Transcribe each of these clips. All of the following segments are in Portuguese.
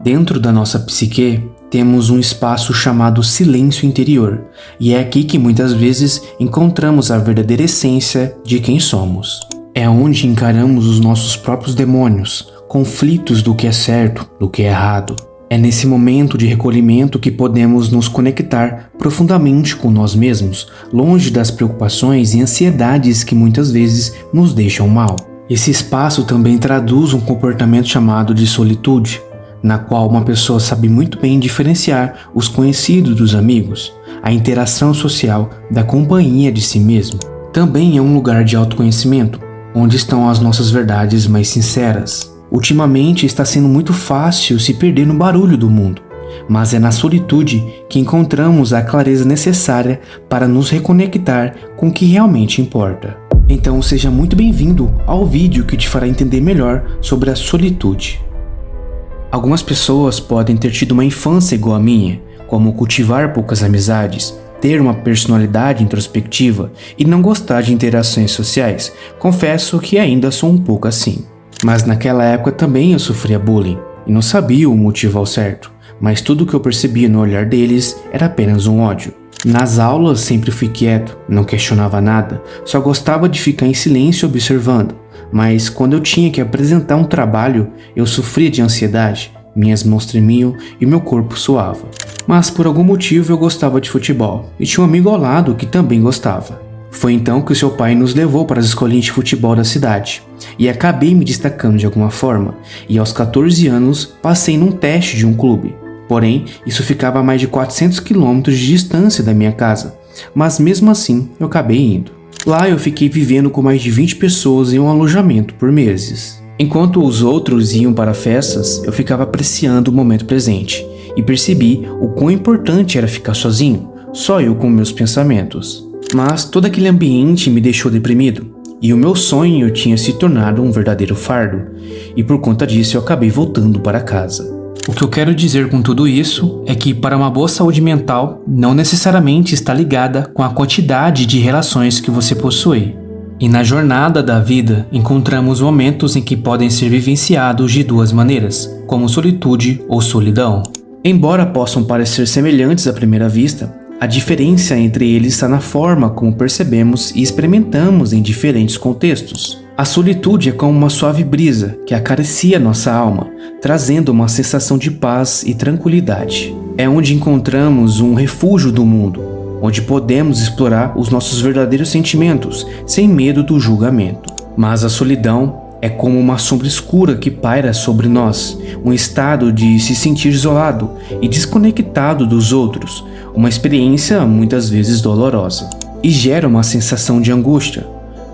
Dentro da nossa psique, temos um espaço chamado silêncio interior, e é aqui que muitas vezes encontramos a verdadeira essência de quem somos. É onde encaramos os nossos próprios demônios, conflitos do que é certo, do que é errado. É nesse momento de recolhimento que podemos nos conectar profundamente com nós mesmos, longe das preocupações e ansiedades que muitas vezes nos deixam mal. Esse espaço também traduz um comportamento chamado de solitude, na qual uma pessoa sabe muito bem diferenciar os conhecidos dos amigos, a interação social da companhia de si mesmo. Também é um lugar de autoconhecimento, onde estão as nossas verdades mais sinceras. Ultimamente está sendo muito fácil se perder no barulho do mundo, mas é na solitude que encontramos a clareza necessária para nos reconectar com o que realmente importa. Então seja muito bem-vindo ao vídeo que te fará entender melhor sobre a solitude. Algumas pessoas podem ter tido uma infância igual a minha, como cultivar poucas amizades, ter uma personalidade introspectiva e não gostar de interações sociais. Confesso que ainda sou um pouco assim. Mas naquela época também eu sofria bullying e não sabia o motivo ao certo, mas tudo que eu percebia no olhar deles era apenas um ódio. Nas aulas sempre fui quieto, não questionava nada, só gostava de ficar em silêncio observando. Mas quando eu tinha que apresentar um trabalho, eu sofria de ansiedade, minhas mãos tremiam e meu corpo suava. Mas por algum motivo eu gostava de futebol e tinha um amigo ao lado que também gostava. Foi então que o seu pai nos levou para as escolinhas de futebol da cidade e acabei me destacando de alguma forma, e aos 14 anos passei num teste de um clube. Porém, isso ficava a mais de 400 quilômetros de distância da minha casa, mas mesmo assim eu acabei indo. Lá eu fiquei vivendo com mais de 20 pessoas em um alojamento por meses. Enquanto os outros iam para festas, eu ficava apreciando o momento presente e percebi o quão importante era ficar sozinho, só eu com meus pensamentos. Mas todo aquele ambiente me deixou deprimido e o meu sonho tinha se tornado um verdadeiro fardo, e por conta disso eu acabei voltando para casa. O que eu quero dizer com tudo isso é que para uma boa saúde mental não necessariamente está ligada com a quantidade de relações que você possui. E na jornada da vida encontramos momentos em que podem ser vivenciados de duas maneiras, como solitude ou solidão. Embora possam parecer semelhantes à primeira vista, a diferença entre eles está na forma como percebemos e experimentamos em diferentes contextos. A solitude é como uma suave brisa que acaricia nossa alma, trazendo uma sensação de paz e tranquilidade. É onde encontramos um refúgio do mundo, onde podemos explorar os nossos verdadeiros sentimentos, sem medo do julgamento. Mas a solidão é como uma sombra escura que paira sobre nós, um estado de se sentir isolado e desconectado dos outros, uma experiência muitas vezes dolorosa. E gera uma sensação de angústia,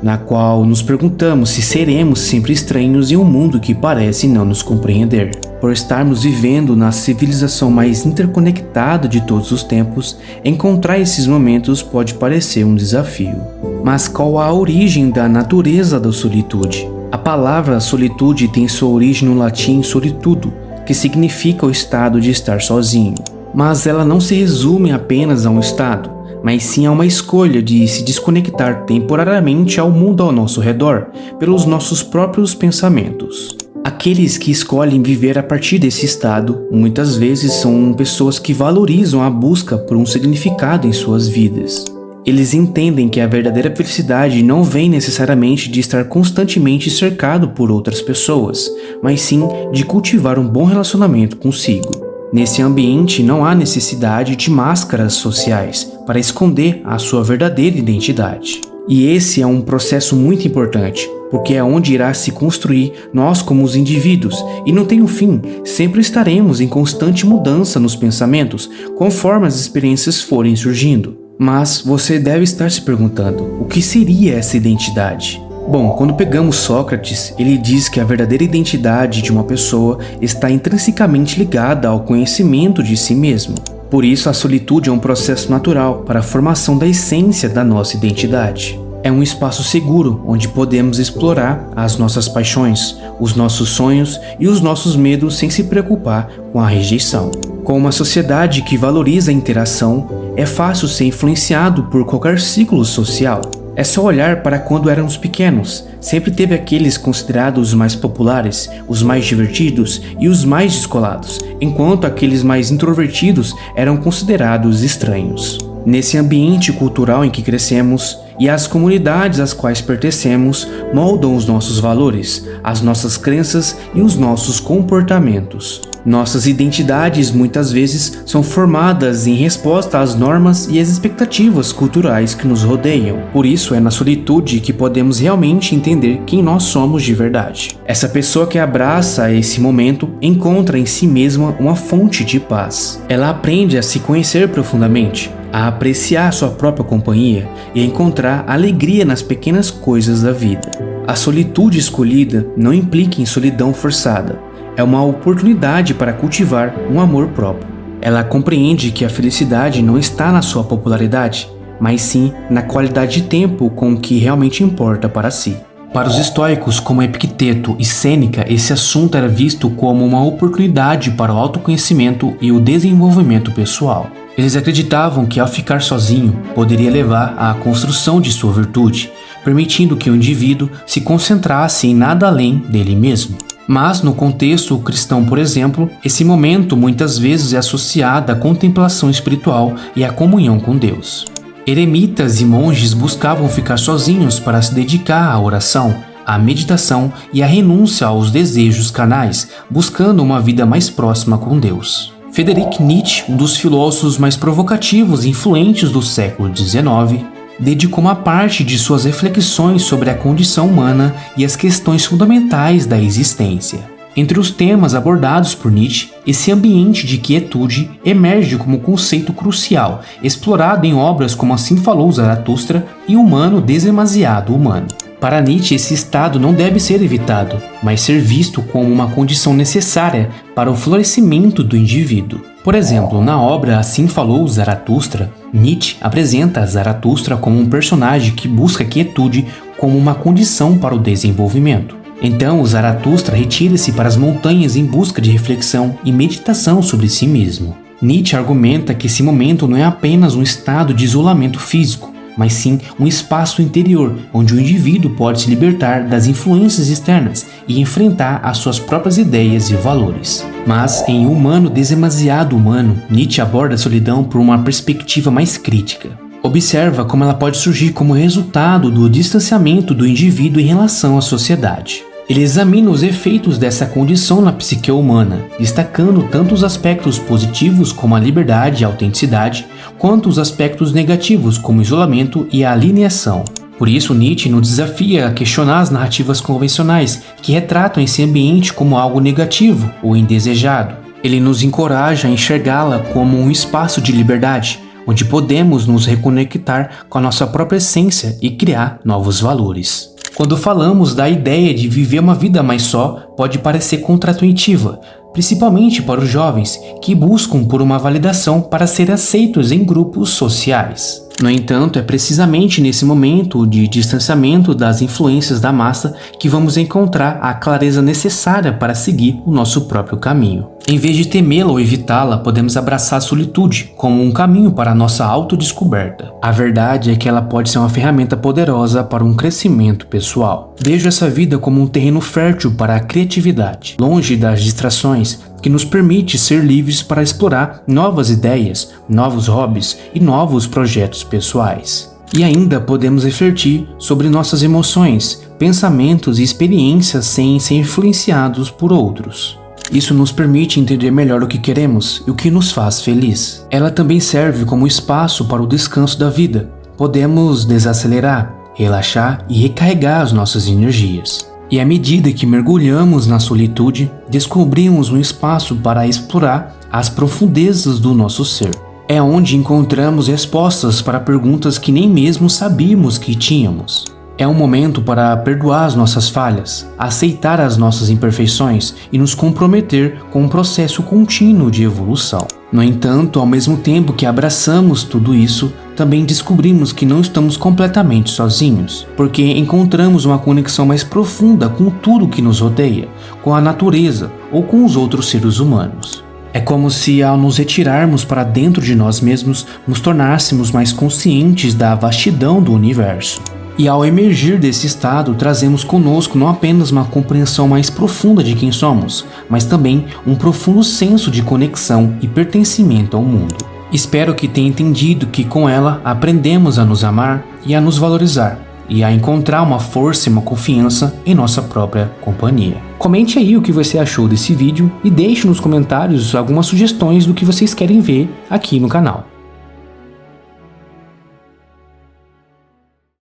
na qual nos perguntamos se seremos sempre estranhos em um mundo que parece não nos compreender. Por estarmos vivendo na civilização mais interconectada de todos os tempos, encontrar esses momentos pode parecer um desafio. Mas qual a origem da natureza da solitude? A palavra solitude tem sua origem no latim solitudo, que significa o estado de estar sozinho. Mas ela não se resume apenas a um estado, mas sim a uma escolha de se desconectar temporariamente ao mundo ao nosso redor, pelos nossos próprios pensamentos. Aqueles que escolhem viver a partir desse estado, muitas vezes são pessoas que valorizam a busca por um significado em suas vidas. Eles entendem que a verdadeira felicidade não vem necessariamente de estar constantemente cercado por outras pessoas, mas sim de cultivar um bom relacionamento consigo. Nesse ambiente não há necessidade de máscaras sociais para esconder a sua verdadeira identidade. E esse é um processo muito importante, porque é onde irá se construir nós como os indivíduos, e não tem um fim, sempre estaremos em constante mudança nos pensamentos, conforme as experiências forem surgindo. Mas você deve estar se perguntando, o que seria essa identidade? Bom, quando pegamos Sócrates, ele diz que a verdadeira identidade de uma pessoa está intrinsecamente ligada ao conhecimento de si mesmo. Por isso, a solitude é um processo natural para a formação da essência da nossa identidade. É um espaço seguro onde podemos explorar as nossas paixões, os nossos sonhos e os nossos medos sem se preocupar com a rejeição. Com uma sociedade que valoriza a interação, é fácil ser influenciado por qualquer ciclo social. É só olhar para quando éramos pequenos. Sempre teve aqueles considerados os mais populares, os mais divertidos e os mais descolados, enquanto aqueles mais introvertidos eram considerados estranhos. Nesse ambiente cultural em que crescemos, e as comunidades às quais pertencemos moldam os nossos valores, as nossas crenças e os nossos comportamentos. Nossas identidades muitas vezes são formadas em resposta às normas e às expectativas culturais que nos rodeiam. Por isso é na solitude que podemos realmente entender quem nós somos de verdade. Essa pessoa que abraça esse momento encontra em si mesma uma fonte de paz. Ela aprende a se conhecer profundamente, a apreciar sua própria companhia e a encontrar alegria nas pequenas coisas da vida. A solitude escolhida não implica em solidão forçada. É uma oportunidade para cultivar um amor próprio. Ela compreende que a felicidade não está na sua popularidade, mas sim na qualidade de tempo com o que realmente importa para si. Para os estoicos como Epicteto e Sêneca, esse assunto era visto como uma oportunidade para o autoconhecimento e o desenvolvimento pessoal. Eles acreditavam que ao ficar sozinho poderia levar à construção de sua virtude, permitindo que o indivíduo se concentrasse em nada além dele mesmo. Mas no contexto cristão, por exemplo, esse momento muitas vezes é associado à contemplação espiritual e à comunhão com Deus. Eremitas e monges buscavam ficar sozinhos para se dedicar à oração, à meditação e à renúncia aos desejos carnais, buscando uma vida mais próxima com Deus. Friedrich Nietzsche, um dos filósofos mais provocativos e influentes do século XIX, dedicou uma parte de suas reflexões sobre a condição humana e as questões fundamentais da existência. Entre os temas abordados por Nietzsche, esse ambiente de quietude emerge como conceito crucial, explorado em obras como Assim Falou Zaratustra e Humano Demasiado Humano. Para Nietzsche, esse estado não deve ser evitado, mas ser visto como uma condição necessária para o florescimento do indivíduo. Por exemplo, na obra Assim Falou Zaratustra, Nietzsche apresenta Zaratustra como um personagem que busca quietude como uma condição para o desenvolvimento. Então, o Zaratustra retira-se para as montanhas em busca de reflexão e meditação sobre si mesmo. Nietzsche argumenta que esse momento não é apenas um estado de isolamento físico, mas sim um espaço interior onde o indivíduo pode se libertar das influências externas e enfrentar as suas próprias ideias e valores. Mas em Humano Demasiado Humano, Nietzsche aborda a solidão por uma perspectiva mais crítica. Observa como ela pode surgir como resultado do distanciamento do indivíduo em relação à sociedade. Ele examina os efeitos dessa condição na psique humana, destacando tanto os aspectos positivos como a liberdade e a autenticidade, quanto os aspectos negativos como o isolamento e a alienação. Por isso, Nietzsche nos desafia a questionar as narrativas convencionais que retratam esse ambiente como algo negativo ou indesejado. Ele nos encoraja a enxergá-la como um espaço de liberdade, onde podemos nos reconectar com a nossa própria essência e criar novos valores. Quando falamos da ideia de viver uma vida mais só, pode parecer contraintuitiva, principalmente para os jovens que buscam por uma validação para ser aceitos em grupos sociais. No entanto, é precisamente nesse momento de distanciamento das influências da massa que vamos encontrar a clareza necessária para seguir o nosso próprio caminho. Em vez de temê-la ou evitá-la, podemos abraçar a solitude como um caminho para a nossa autodescoberta. A verdade é que ela pode ser uma ferramenta poderosa para um crescimento pessoal. Vejo essa vida como um terreno fértil para a criatividade, longe das distrações, que nos permite ser livres para explorar novas ideias, novos hobbies e novos projetos pessoais. E ainda podemos refletir sobre nossas emoções, pensamentos e experiências sem ser influenciados por outros. Isso nos permite entender melhor o que queremos e o que nos faz feliz. Ela também serve como espaço para o descanso da vida. Podemos desacelerar, relaxar e recarregar as nossas energias. E à medida que mergulhamos na solitude, descobrimos um espaço para explorar as profundezas do nosso ser. É onde encontramos respostas para perguntas que nem mesmo sabíamos que tínhamos. É um momento para perdoar as nossas falhas, aceitar as nossas imperfeições e nos comprometer com um processo contínuo de evolução. No entanto, ao mesmo tempo que abraçamos tudo isso, também descobrimos que não estamos completamente sozinhos, porque encontramos uma conexão mais profunda com tudo que nos rodeia, com a natureza ou com os outros seres humanos. É como se, ao nos retirarmos para dentro de nós mesmos, nos tornássemos mais conscientes da vastidão do universo. E ao emergir desse estado, trazemos conosco não apenas uma compreensão mais profunda de quem somos, mas também um profundo senso de conexão e pertencimento ao mundo. Espero que tenha entendido que com ela aprendemos a nos amar e a nos valorizar, e a encontrar uma força e uma confiança em nossa própria companhia. Comente aí o que você achou desse vídeo e deixe nos comentários algumas sugestões do que vocês querem ver aqui no canal.